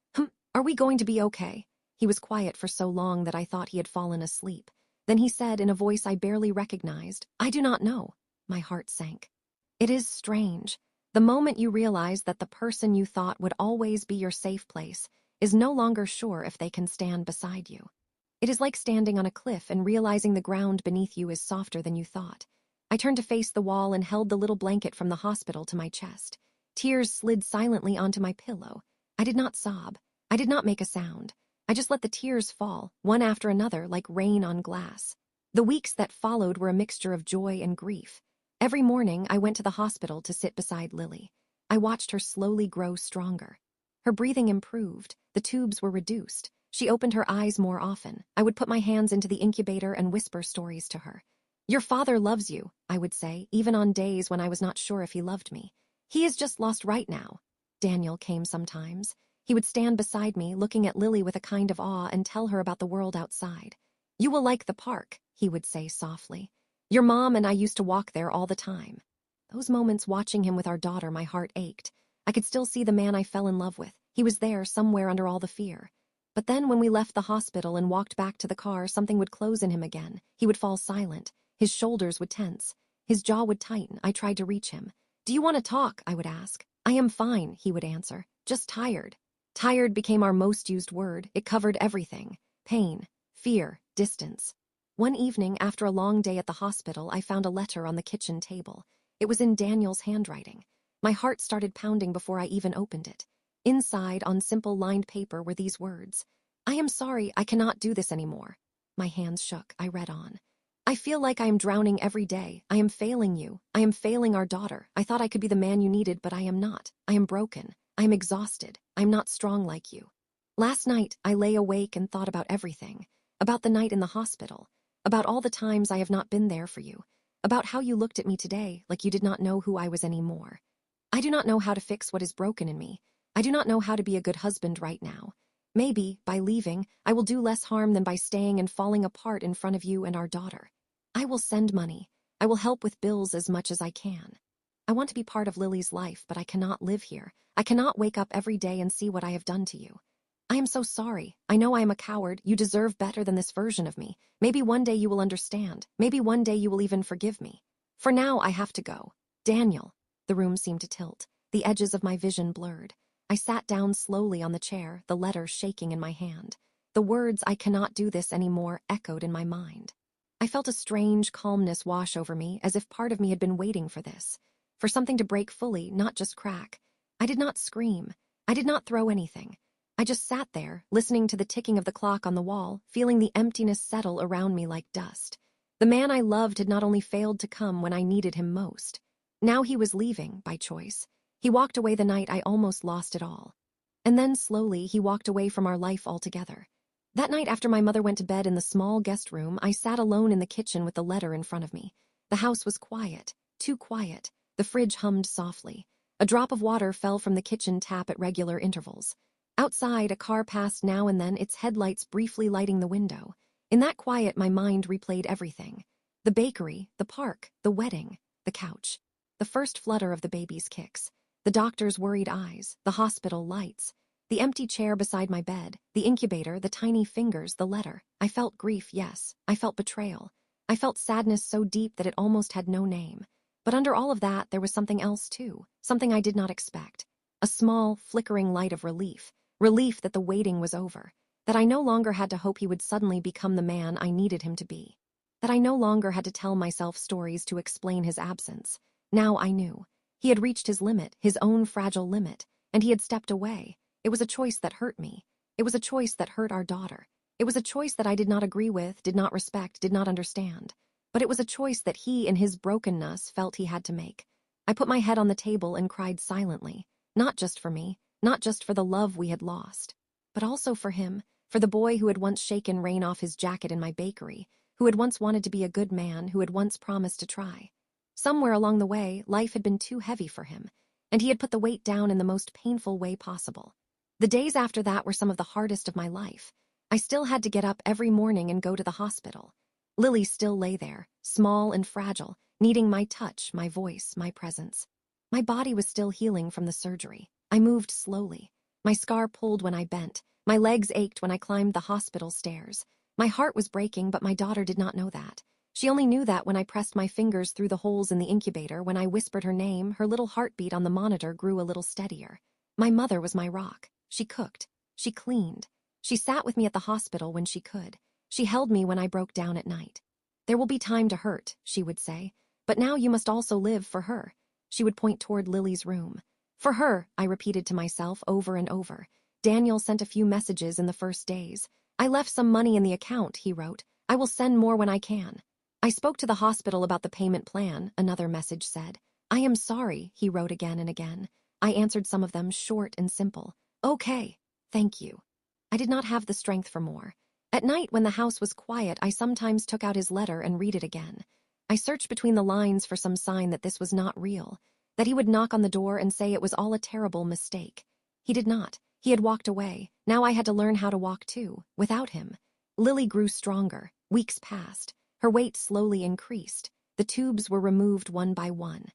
Are we going to be okay?" He was quiet for so long that I thought he had fallen asleep. Then he said in a voice I barely recognized, "I do not know." My heart sank. It is strange. The moment you realize that the person you thought would always be your safe place is no longer sure if they can stand beside you. It is like standing on a cliff and realizing the ground beneath you is softer than you thought. I turned to face the wall and held the little blanket from the hospital to my chest. Tears slid silently onto my pillow. I did not sob. I did not make a sound. I just let the tears fall, one after another, like rain on glass. The weeks that followed were a mixture of joy and grief. Every morning, I went to the hospital to sit beside Lily. I watched her slowly grow stronger. Her breathing improved. The tubes were reduced. She opened her eyes more often. I would put my hands into the incubator and whisper stories to her. "Your father loves you," I would say, even on days when I was not sure if he loved me. "He is just lost right now." Daniel came sometimes. He would stand beside me, looking at Lily with a kind of awe and tell her about the world outside. "You will like the park," he would say softly. "Your mom and I used to walk there all the time." Those moments watching him with our daughter, my heart ached. I could still see the man I fell in love with. He was there somewhere under all the fear. But then when we left the hospital and walked back to the car, something would close in him again. He would fall silent. His shoulders would tense. His jaw would tighten. I tried to reach him. "Do you want to talk?" I would ask. "I am fine," he would answer. "Just tired." Tired became our most used word. It covered everything. Pain, fear, distance. One evening, after a long day at the hospital, I found a letter on the kitchen table. It was in Daniel's handwriting. My heart started pounding before I even opened it. Inside, on simple lined paper, were these words. "I am sorry, I cannot do this anymore." My hands shook. I read on. "I feel like I am drowning every day. I am failing you. I am failing our daughter. I thought I could be the man you needed, but I am not. I am broken. I am exhausted. I am not strong like you. Last night, I lay awake and thought about everything. About the night in the hospital. About all the times I have not been there for you. About how you looked at me today like you did not know who I was anymore. I do not know how to fix what is broken in me. I do not know how to be a good husband right now. Maybe, by leaving, I will do less harm than by staying and falling apart in front of you and our daughter. I will send money. I will help with bills as much as I can. I want to be part of Lily's life, but I cannot live here. I cannot wake up every day and see what I have done to you. I am so sorry. I know I am a coward. You deserve better than this version of me. Maybe one day you will understand. Maybe one day you will even forgive me. For now, I have to go. Daniel." The room seemed to tilt. The edges of my vision blurred. I sat down slowly on the chair, the letter shaking in my hand. The words, "I cannot do this anymore," echoed in my mind. I felt a strange calmness wash over me, as if part of me had been waiting for this. For something to break fully, not just crack. I did not scream. I did not throw anything. I just sat there, listening to the ticking of the clock on the wall, feeling the emptiness settle around me like dust. The man I loved had not only failed to come when I needed him most. Now he was leaving, by choice. He walked away the night I almost lost it all. And then, slowly, he walked away from our life altogether. That night, after my mother went to bed in the small guest room, I sat alone in the kitchen with the letter in front of me. The house was quiet, too quiet. The fridge hummed softly. A drop of water fell from the kitchen tap at regular intervals. Outside, a car passed now and then, its headlights briefly lighting the window. In that quiet, my mind replayed everything. The bakery, the park, the wedding, the couch. The first flutter of the baby's kicks. The doctor's worried eyes, the hospital lights. The empty chair beside my bed, the incubator, the tiny fingers, the letter. I felt grief, yes. I felt betrayal. I felt sadness so deep that it almost had no name. But under all of that, there was something else too, something I did not expect. a small, flickering light of relief. Relief that the waiting was over. That I no longer had to hope he would suddenly become the man I needed him to be. That I no longer had to tell myself stories to explain his absence. Now I knew. He had reached his limit, his own fragile limit, and he had stepped away. It was a choice that hurt me. It was a choice that hurt our daughter. It was a choice that I did not agree with, did not respect, did not understand. But it was a choice that he, in his brokenness, felt he had to make. I put my head on the table and cried silently. Not just for me, not just for the love we had lost, but also for him, for the boy who had once shaken rain off his jacket in my bakery, who had once wanted to be a good man, who had once promised to try. Somewhere along the way, life had been too heavy for him, and he had put the weight down in the most painful way possible. The days after that were some of the hardest of my life. I still had to get up every morning and go to the hospital. Lily still lay there, small and fragile, needing my touch, my voice, my presence. My body was still healing from the surgery. I moved slowly. My scar pulled when I bent. My legs ached when I climbed the hospital stairs. My heart was breaking, but my daughter did not know that. She only knew that when I pressed my fingers through the holes in the incubator, when I whispered her name, her little heartbeat on the monitor grew a little steadier. My mother was my rock. She cooked. She cleaned. She sat with me at the hospital when she could. She held me when I broke down at night. There will be time to hurt, she would say, but now you must also live for her. She would point toward Lily's room. For her, I repeated to myself over and over. Daniel sent a few messages in the first days. I left some money in the account, he wrote. I will send more when I can. I spoke to the hospital about the payment plan, another message said. I am sorry, he wrote again and again. I answered some of them short and simple. Okay, thank you. I did not have the strength for more. At night, when the house was quiet, I sometimes took out his letter and read it again. I searched between the lines for some sign that this was not real, that he would knock on the door and say it was all a terrible mistake. He did not. He had walked away. Now I had to learn how to walk too, without him. Lily grew stronger. Weeks passed. Her weight slowly increased. The tubes were removed one by one.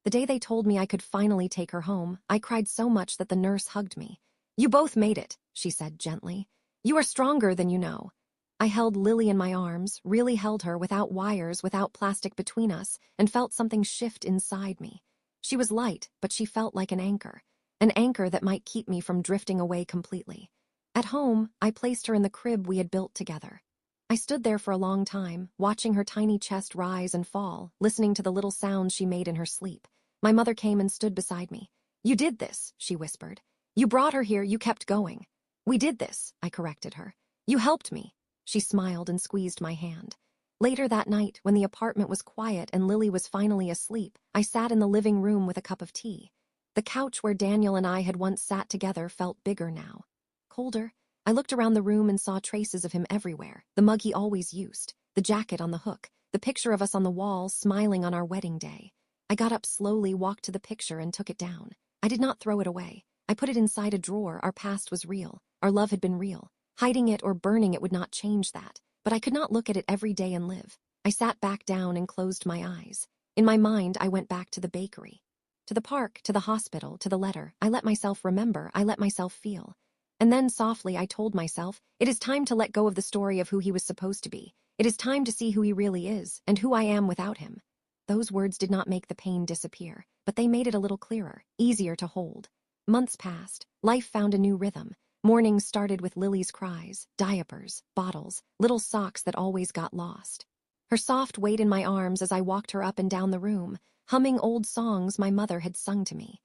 The day they told me I could finally take her home, I cried so much that the nurse hugged me. You both made it, she said gently. You are stronger than you know. I held Lily in my arms, really held her without wires, without plastic between us, and felt something shift inside me. She was light, but she felt like an anchor that might keep me from drifting away completely. At home, I placed her in the crib we had built together. I stood there for a long time, watching her tiny chest rise and fall, listening to the little sounds she made in her sleep. My mother came and stood beside me. You did this, she whispered. You brought her here, you kept going. We did this, I corrected her. You helped me. She smiled and squeezed my hand. Later that night, when the apartment was quiet and Lily was finally asleep, I sat in the living room with a cup of tea. The couch where Daniel and I had once sat together felt bigger now. Colder. I looked around the room and saw traces of him everywhere. The mug he always used, the jacket on the hook, the picture of us on the wall smiling on our wedding day. I got up slowly, walked to the picture and took it down. I did not throw it away. I put it inside a drawer. Our past was real. Our love had been real. Hiding it or burning it would not change that. But I could not look at it every day and live. I sat back down and closed my eyes. In my mind, I went back to the bakery, to the park, to the hospital, to the letter. I let myself remember. I let myself feel. And then softly I told myself, it is time to let go of the story of who he was supposed to be. It is time to see who he really is and who I am without him. Those words did not make the pain disappear, but they made it a little clearer, easier to hold. Months passed. Life found a new rhythm. Mornings started with Lily's cries, diapers, bottles, little socks that always got lost. Her soft weight in my arms as I walked her up and down the room, humming old songs my mother had sung to me.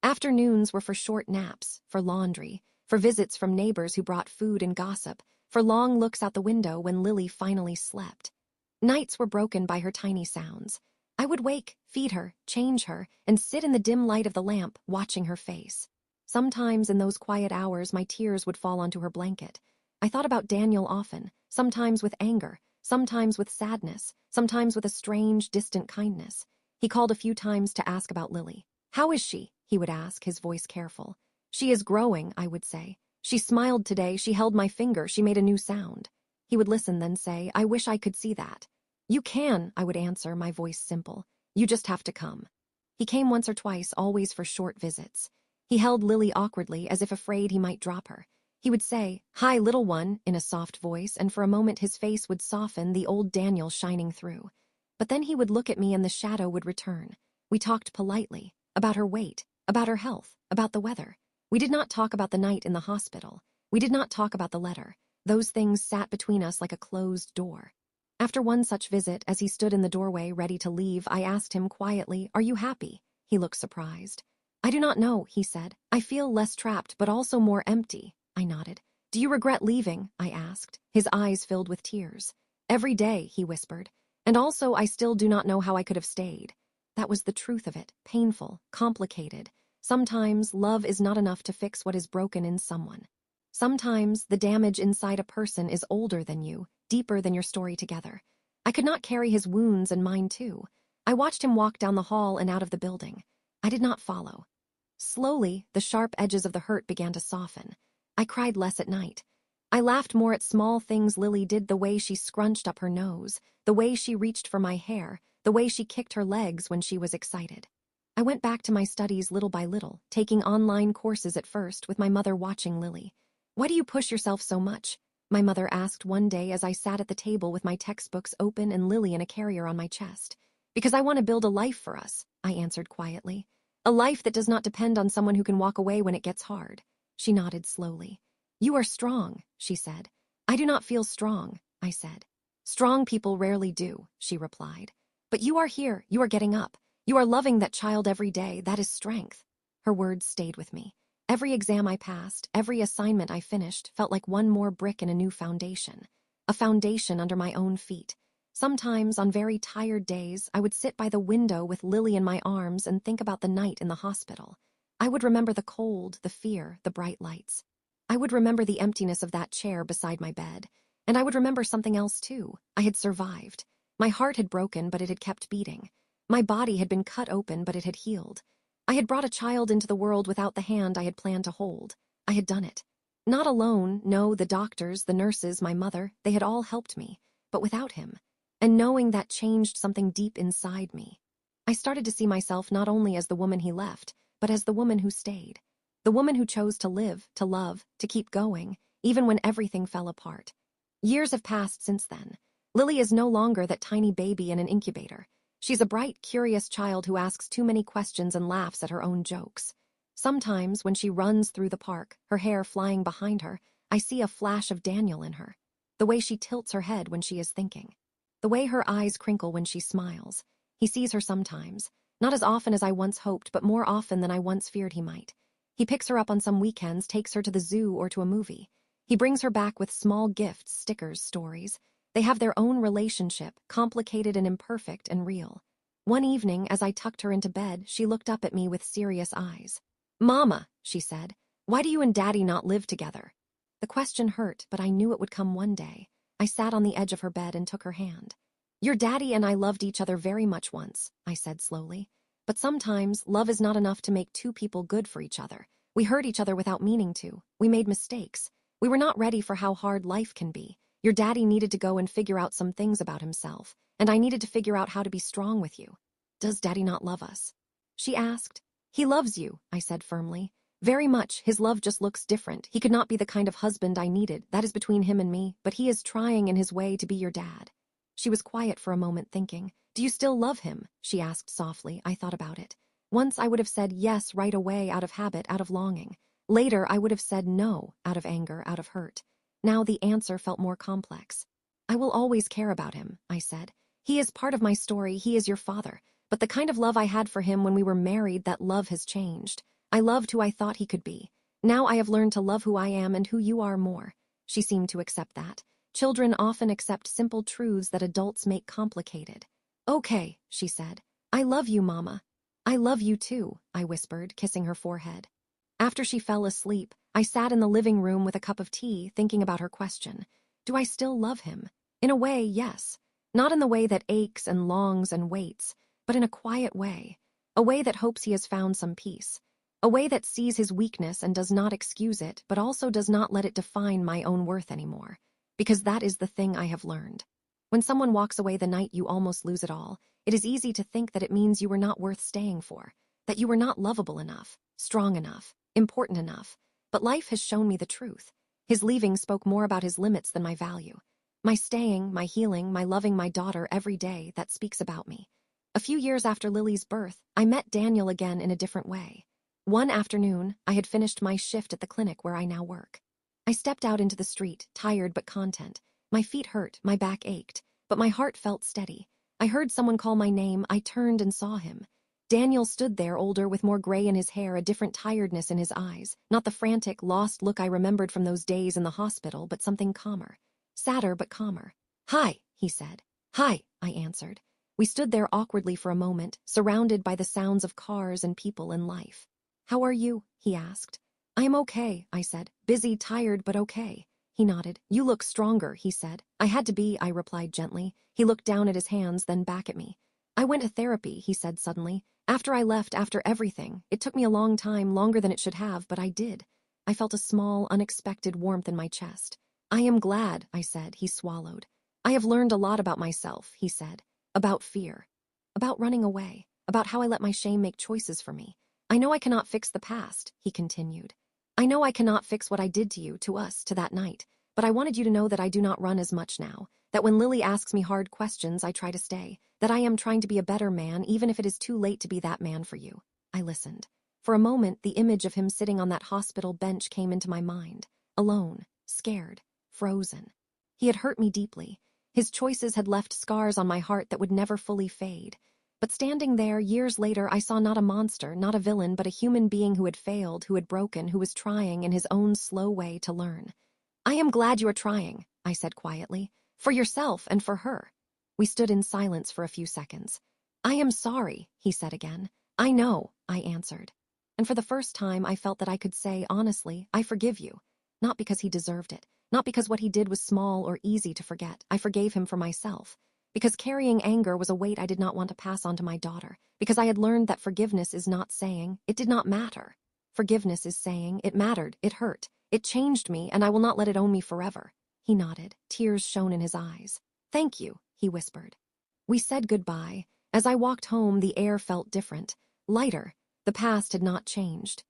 Afternoons were for short naps, for laundry, for visits from neighbors who brought food and gossip, for long looks out the window when Lily finally slept. Nights were broken by her tiny sounds. I would wake, feed her, change her, and sit in the dim light of the lamp, watching her face. Sometimes in those quiet hours, my tears would fall onto her blanket. I thought about Daniel often, sometimes with anger, sometimes with sadness, sometimes with a strange, distant kindness. He called a few times to ask about Lily. How is she? He would ask, his voice careful. She is growing, I would say. She smiled today, she held my finger, she made a new sound. He would listen, then say, I wish I could see that. You can, I would answer, my voice simple. You just have to come. He came once or twice, always for short visits. He held Lily awkwardly, as if afraid he might drop her. He would say, Hi, little one, in a soft voice, and for a moment his face would soften, the old Daniel shining through. But then he would look at me and the shadow would return. We talked politely, about her weight, about her health, about the weather. We did not talk about the night in the hospital. We did not talk about the letter. Those things sat between us like a closed door. After one such visit, as he stood in the doorway ready to leave, I asked him quietly, "Are you happy?" He looked surprised. "I do not know," he said. "I feel less trapped, but also more empty." I nodded. "Do you regret leaving?" I asked. His eyes filled with tears. "Every day," he whispered. "And also, I still do not know how I could have stayed." That was the truth of it, painful, complicated. Sometimes love is not enough to fix what is broken in someone. Sometimes the damage inside a person is older than you, deeper than your story together. I could not carry his wounds and mine too. I watched him walk down the hall and out of the building. I did not follow. Slowly, the sharp edges of the hurt began to soften. I cried less at night. I laughed more at small things Lily did, the way she scrunched up her nose, the way she reached for my hair, the way she kicked her legs when she was excited. I went back to my studies little by little, taking online courses at first, with my mother watching Lily. "Why do you push yourself so much?" my mother asked one day as I sat at the table with my textbooks open and Lily in a carrier on my chest. "Because I want to build a life for us," I answered quietly. "A life that does not depend on someone who can walk away when it gets hard." She nodded slowly. "You are strong," she said. "I do not feel strong," I said. "Strong people rarely do," she replied. "But you are here, you are getting up. You are loving that child every day, that is strength." Her words stayed with me. Every exam I passed, every assignment I finished, felt like one more brick in a new foundation. A foundation under my own feet. Sometimes, on very tired days, I would sit by the window with Lily in my arms and think about the night in the hospital. I would remember the cold, the fear, the bright lights. I would remember the emptiness of that chair beside my bed. And I would remember something else too. I had survived. My heart had broken, but it had kept beating. My body had been cut open, but it had healed. I had brought a child into the world without the hand I had planned to hold. I had done it. Not alone, no, the doctors, the nurses, my mother, they had all helped me, but without him. And knowing that changed something deep inside me. I started to see myself not only as the woman he left, but as the woman who stayed. The woman who chose to live, to love, to keep going, even when everything fell apart. Years have passed since then. Lily is no longer that tiny baby in an incubator. She's a bright, curious child who asks too many questions and laughs at her own jokes. Sometimes, when she runs through the park, her hair flying behind her, I see a flash of Daniel in her. The way she tilts her head when she is thinking. The way her eyes crinkle when she smiles. He sees her sometimes. Not as often as I once hoped, but more often than I once feared he might. He picks her up on some weekends, takes her to the zoo or to a movie. He brings her back with small gifts, stickers, stories. They have their own relationship, complicated and imperfect and real. One evening, as I tucked her into bed, she looked up at me with serious eyes. "Mama," she said, "why do you and Daddy not live together?" The question hurt, but I knew it would come one day. I sat on the edge of her bed and took her hand. "Your daddy and I loved each other very much once," I said slowly. "But sometimes, love is not enough to make two people good for each other. We hurt each other without meaning to. We made mistakes. We were not ready for how hard life can be. Your daddy needed to go and figure out some things about himself, and I needed to figure out how to be strong with you." "Does Daddy not love us?" she asked. "He loves you," I said firmly. "Very much. His love just looks different. He could not be the kind of husband I needed. That is between him and me, but he is trying in his way to be your dad." She was quiet for a moment, thinking. "Do you still love him?" she asked softly. I thought about it. Once I would have said yes right away, out of habit, out of longing. Later I would have said no, out of anger, out of hurt. Now the answer felt more complex. "I will always care about him," I said. "He is part of my story, he is your father. But the kind of love I had for him when we were married, that love has changed. I loved who I thought he could be. Now I have learned to love who I am and who you are more." She seemed to accept that. Children often accept simple truths that adults make complicated. "Okay," she said. "I love you, Mama." "I love you too," I whispered, kissing her forehead. After she fell asleep, I sat in the living room with a cup of tea, thinking about her question. Do I still love him? In a way, yes. Not in the way that aches and longs and waits, but in a quiet way. A way that hopes he has found some peace. A way that sees his weakness and does not excuse it, but also does not let it define my own worth anymore. Because that is the thing I have learned. When someone walks away the night you almost lose it all, it is easy to think that it means you were not worth staying for, that you were not lovable enough, strong enough, important enough. But life has shown me the truth. His leaving spoke more about his limits than my value. My staying, my healing, my loving my daughter every day, that speaks about me. A few years after Lily's birth, I met Daniel again in a different way. One afternoon, I had finished my shift at the clinic where I now work. I stepped out into the street, tired but content. My feet hurt, my back ached, but my heart felt steady. I heard someone call my name. I turned and saw him. Daniel stood there, older, with more gray in his hair, a different tiredness in his eyes. Not the frantic, lost look I remembered from those days in the hospital, but something calmer. Sadder but calmer. "Hi," he said. "Hi," I answered. We stood there awkwardly for a moment, surrounded by the sounds of cars and people and life. "How are you?" he asked. "I am okay," I said. "Busy, tired, but okay." He nodded. "You look stronger," he said. "I had to be," I replied gently. He looked down at his hands, then back at me. "I went to therapy," he said suddenly. "After I left, after everything. It took me a long time, longer than it should have, but I did." I felt a small, unexpected warmth in my chest. "I am glad," I said. He swallowed. "I have learned a lot about myself," he said. About fear. About running away. About how I let my shame make choices for me. "I know I cannot fix the past," he continued. "I know I cannot fix what I did to you, to us, to that night. But I wanted you to know that I do not run as much now. That when Lily asks me hard questions, I try to stay. That I am trying to be a better man, even if it is too late to be that man for you." I listened. For a moment, the image of him sitting on that hospital bench came into my mind. Alone, scared, frozen. He had hurt me deeply. His choices had left scars on my heart that would never fully fade. But standing there, years later, I saw not a monster, not a villain, but a human being who had failed, who had broken, who was trying in his own slow way to learn. "I am glad you are trying," I said quietly. "For yourself and for her." We stood in silence for a few seconds. "I am sorry," he said again. "I know," I answered. And for the first time, I felt that I could say, honestly, "I forgive you." Not because he deserved it. Not because what he did was small or easy to forget. I forgave him for myself. Because carrying anger was a weight I did not want to pass on to my daughter. Because I had learned that forgiveness is not saying, "It did not matter." Forgiveness is saying, "It mattered, it hurt, it changed me, and I will not let it own me forever." He nodded. Tears shone in his eyes. "Thank you," he whispered. We said goodbye. As I walked home, the air felt different, lighter. The past had not changed.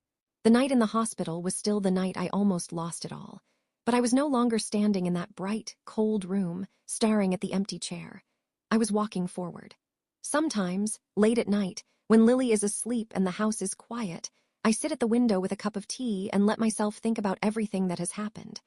The night in the hospital was still the night I almost lost it all. But I was no longer standing in that bright, cold room, staring at the empty chair. I was walking forward. Sometimes, late at night, when Lily is asleep and the house is quiet, I sit at the window with a cup of tea and let myself think about everything that has happened.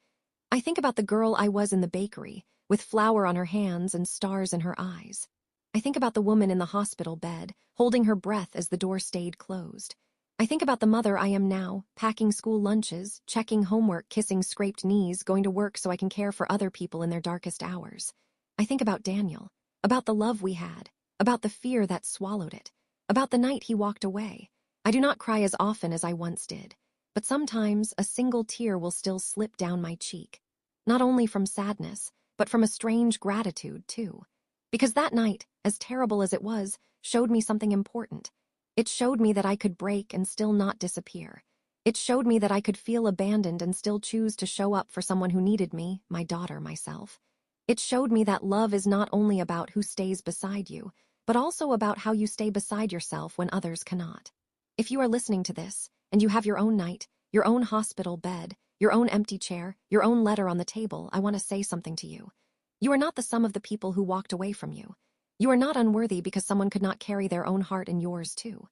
I think about the girl I was in the bakery, with flour on her hands and stars in her eyes. I think about the woman in the hospital bed, holding her breath as the door stayed closed. I think about the mother I am now, packing school lunches, checking homework, kissing scraped knees, going to work so I can care for other people in their darkest hours. I think about Daniel, about the love we had, about the fear that swallowed it, about the night he walked away. I do not cry as often as I once did, but sometimes a single tear will still slip down my cheek. Not only from sadness, but from a strange gratitude, too. Because that night, as terrible as it was, showed me something important. It showed me that I could break and still not disappear. It showed me that I could feel abandoned and still choose to show up for someone who needed me, my daughter, myself. It showed me that love is not only about who stays beside you, but also about how you stay beside yourself when others cannot. If you are listening to this, and you have your own night, your own hospital bed, your own empty chair, your own letter on the table, I want to say something to you. You are not the sum of the people who walked away from you. You are not unworthy because someone could not carry their own heart and yours too.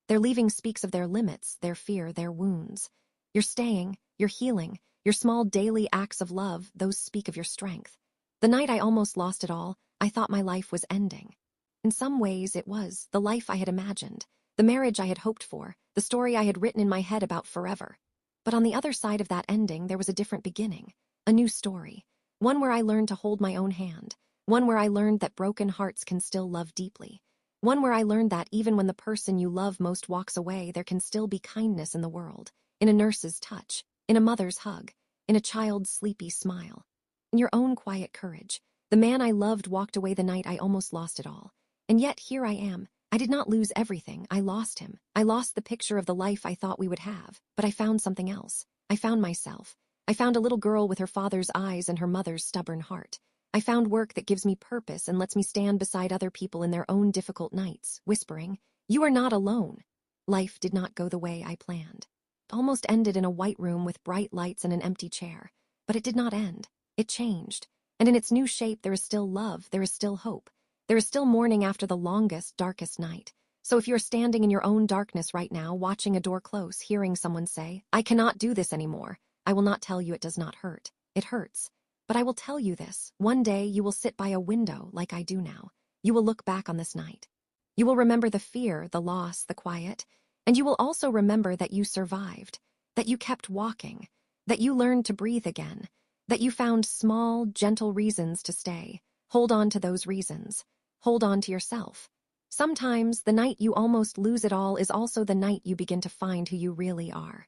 Their leaving speaks of their limits, their fear, their wounds. Your staying, your healing, your small daily acts of love, those speak of your strength. The night I almost lost it all, I thought my life was ending. In some ways, it was the life I had imagined, the marriage I had hoped for, the story I had written in my head about forever. But on the other side of that ending, there was a different beginning, a new story, one where I learned to hold my own hand. One where I learned that broken hearts can still love deeply. One where I learned that even when the person you love most walks away, there can still be kindness in the world, in a nurse's touch, in a mother's hug, in a child's sleepy smile. In your own quiet courage. The man I loved walked away the night I almost lost it all. And yet here I am. I did not lose everything. I lost him. I lost the picture of the life I thought we would have, but I found something else. I found myself. I found a little girl with her father's eyes and her mother's stubborn heart. I found work that gives me purpose and lets me stand beside other people in their own difficult nights, whispering, "You are not alone." Life did not go the way I planned. It almost ended in a white room with bright lights and an empty chair. But it did not end. It changed. And in its new shape, there is still love, there is still hope. There is still morning after the longest, darkest night. So if you're standing in your own darkness right now, watching a door close, hearing someone say, "I cannot do this anymore," I will not tell you it does not hurt. It hurts. But I will tell you this: one day you will sit by a window like I do now. You will look back on this night. You will remember the fear, the loss, the quiet, and you will also remember that you survived, that you kept walking, that you learned to breathe again, that you found small, gentle reasons to stay. Hold on to those reasons. Hold on to yourself. Sometimes the night you almost lose it all is also the night you begin to find who you really are.